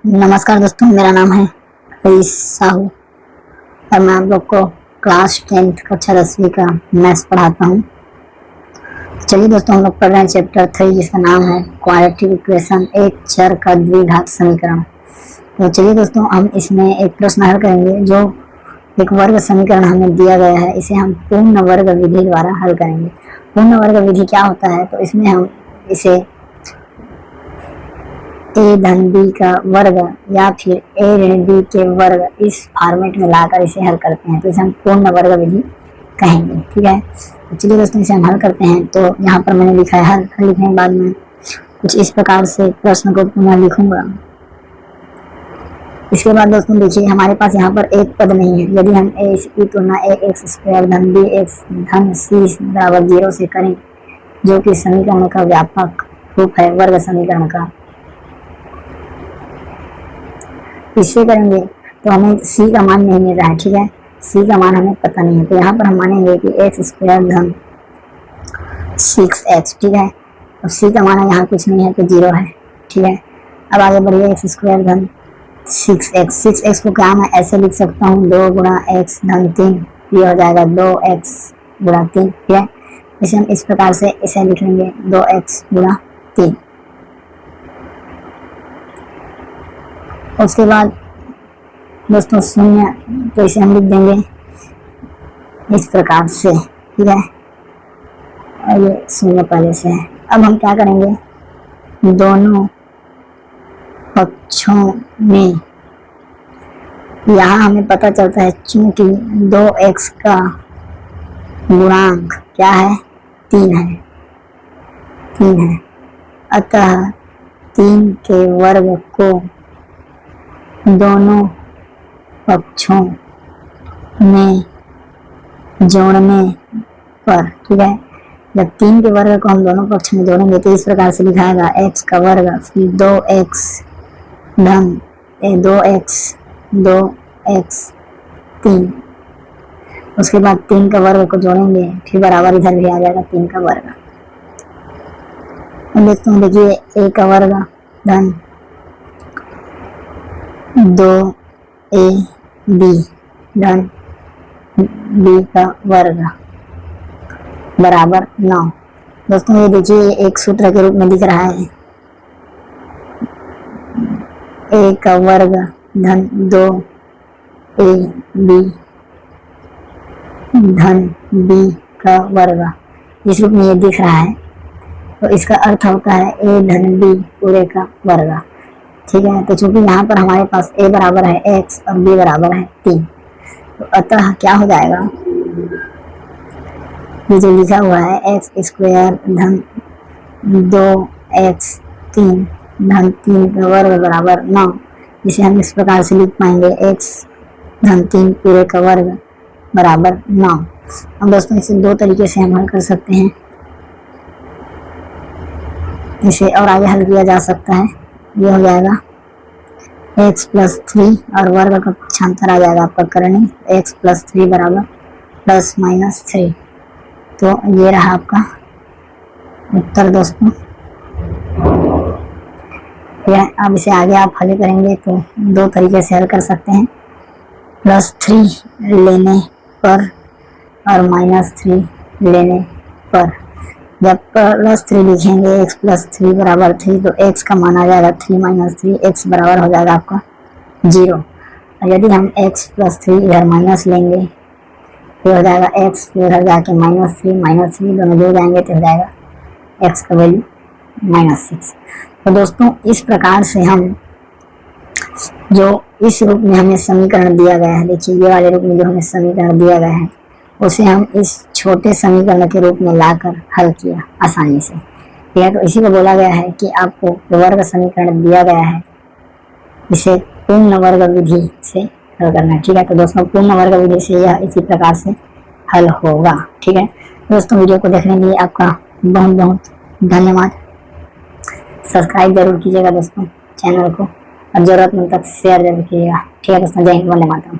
नमस्कार दोस्तों, मेरा नाम है हरीश साहू और मैं आप लोग को क्लास 10th कक्षा 10वीं का मैथ्स पढ़ाता हूँ। चलिए दोस्तों, हम लोग पढ़ रहे हैं चैप्टर 3 जिसका नाम है क्वाड्रेटिक इक्वेशन, एक चर का द्विघात समीकरण। तो चलिए दोस्तों, हम इसमें एक प्रश्न हल करेंगे। जो एक वर्ग समीकरण हमें दिया गया है, इसे हम पूर्ण वर्ग विधि द्वारा हल करेंगे। पूर्ण वर्ग विधि क्या होता है? तो इसमें हम इसे a धन b का वर्ग या फिर a ऋण b के वर्ग इस फॉर्मेट में लाकर इसे हल करते हैं, तो इसे हम पूर्ण वर्ग विधि कहेंगे। ठीक है, तो चलिए दोस्तों, इसे हम हल करते हैं। तो यहाँ पर मैंने लिखा है हल लिखने के बाद में कुछ इस प्रकार से प्रश्न को पुनः लिखूंगा। इसके बाद दोस्तों देखिए, हमारे पास यहाँ पर एक पद नहीं है। यदि हम a की तुलना ax² धन bx धन c बराबर 0 से करें, जो कि समीकरण का व्यापक रूप है वर्ग समीकरण का, इससे करेंगे तो हमें c का मान नहीं मिल रहा है। ठीक है, c का मान हमें पता नहीं है, तो यहाँ पर हम मानेंगे कि x² धन 6x। ठीक है, अब c का मान यहाँ कुछ नहीं है तो 0 है। ठीक है, अब आगे बढ़िए, x² धन 6x। 6x को क्या मैं ऐसे लिख सकता हूँ, 2 गुणा x धन 3, ये हो जाएगा 2x गुणा 3। ठीक है, इसे हम इस प्रकार से इसे लिख लेंगे 2x गुणा 3। उसके बाद दोस्तों शून्य, तो इसे हम लिख देंगे इस प्रकार से। ठीक है, और ये शून्य पहले से है। अब हम क्या करेंगे, दोनों पक्षों में, यहाँ हमें पता चलता है चूंकि 2x का गुणांक क्या है, 3 है, 3 है, अतः 3 के वर्ग को दोनों पक्षों में जोड़ने पर, ठीक है, जब 3 के वर्ग को हम दोनों पक्ष में जोड़ेंगे तो इस प्रकार से लिखाएगा x का वर्ग फिर 2x धन 2x 3। उसके बाद 3 का वर्ग को जोड़ेंगे, फिर बराबर इधर भी आ जाएगा 3 का वर्ग। देखते हैं, देखिए a का वर्ग धन 2ab धन b का वर्ग बराबर 9। दोस्तों ये देखिए एक सूत्र के रूप में दिख रहा है, a का वर्ग धन 2ab धन b का वर्ग, इस रूप में ये दिख रहा है। तो इसका अर्थ होता है a धन b पूरे का वर्ग। ठीक है, तो चूंकि यहाँ पर हमारे पास a बराबर है x और b बराबर है 3, तो अतः क्या हो जाएगा, ये जो लिखा हुआ है x² धन 2x 3 धन 3 का वर्ग बराबर 9, जिसे हम इस प्रकार से लिख पाएंगे x धन 3 पूरे का वर्ग बराबर 9। अब दोस्तों इसे दो तरीके से हम हल कर सकते हैं, इसे और आगे हल किया जा सकता है। ये हो जाएगा x प्लस 3 और वर्ग का पक्षांतर आ जाएगा आपका करनी, x प्लस 3 बराबर प्लस माइनस 3। तो ये रहा आपका उत्तर दोस्तों। अब इसे आगे आप हल करेंगे तो दो तरीके से हल कर सकते हैं, +3 लेने पर और -3 लेने पर। जब +3 लिखेंगे x प्लस 3 बराबर 3, तो x का मान आ जाएगा 3 - 3, x बराबर हो जाएगा आपका 0। और यदि हम x प्लस 3 इधर माइनस लेंगे तो हो जाएगा x, फिर उधर जाके -3 दोनों जुड़ जाएंगे तो हो जाएगा x का वैल्यू -6। तो दोस्तों इस प्रकार से हम जो इस रूप में हमें समीकरण दिया गया है, देखिए ये वाले रूप में जो हमें समीकरण दिया गया है, उसे हम इस छोटे समीकरण के रूप में लाकर हल किया आसानी से। ठीक है, तो इसी को बोला गया है कि आपको वर्ग समीकरण दिया गया है, इसे पूर्ण वर्ग विधि से हल करना है। ठीक है, तो दोस्तों पूर्ण वर्ग विधि से यह इसी प्रकार से हल होगा। ठीक है दोस्तों, वीडियो को देखने के लिए आपका बहुत बहुत धन्यवाद। सब्सक्राइब जरूर कीजिएगा दोस्तों चैनल को, और जरूरतमंद तक शेयर जरूर कीजिएगा। ठीक है दोस्तों, जय हिंद, वंदे मातरम।